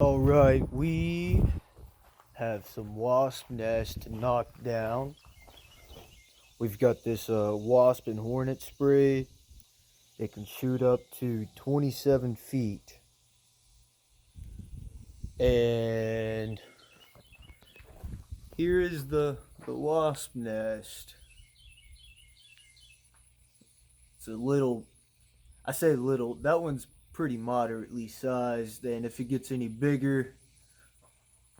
All right, we have some wasp nest to knock down. We've got this wasp and hornet spray. It can shoot up to 27 feet. And here is the wasp nest. It's a little, I say little, that one's pretty moderately sized. And if it gets any bigger,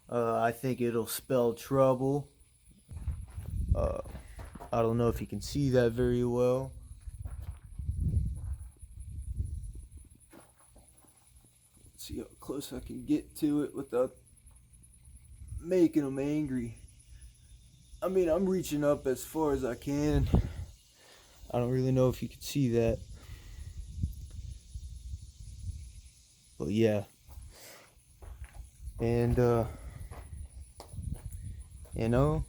I think it'll spell trouble. I don't know if you can see that very well. Let's see how close I can get to it without making them angry. I mean, I'm reaching up as far as I can. I don't really know if you can see that. But yeah. And, you know,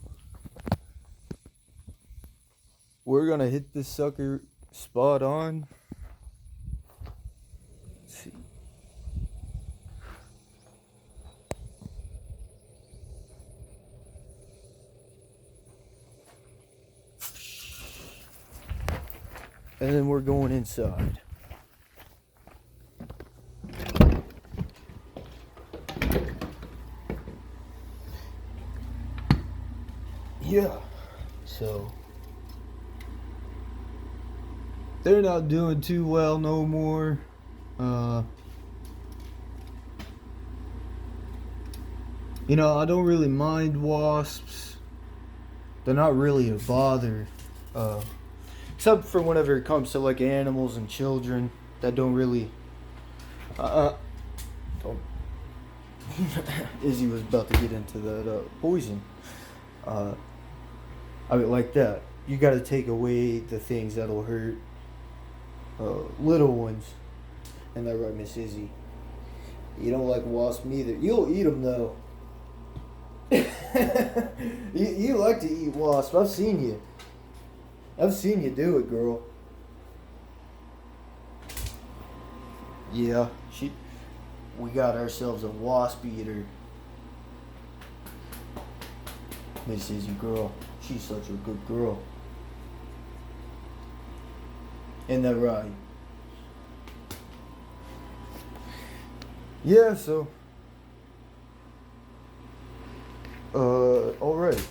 we're gonna hit this sucker spot on. Let's see. And then we're going inside. Yeah, so they're not doing too well no more. You know, I don't really mind wasps. They're not really a bother. Except for whenever it comes to like animals and children that don't really don't. Izzy was about to get into that poison. I mean, like that. You got to take away the things that'll hurt little ones. And that right, Miss Izzy? You don't like wasps either. You'll eat them though. you like to eat wasps. I've seen you. I've seen you do it, girl. Yeah, we got ourselves a wasp eater. Miss Izzy girl. She's such a good girl. Ain't that right? Yeah, so alright.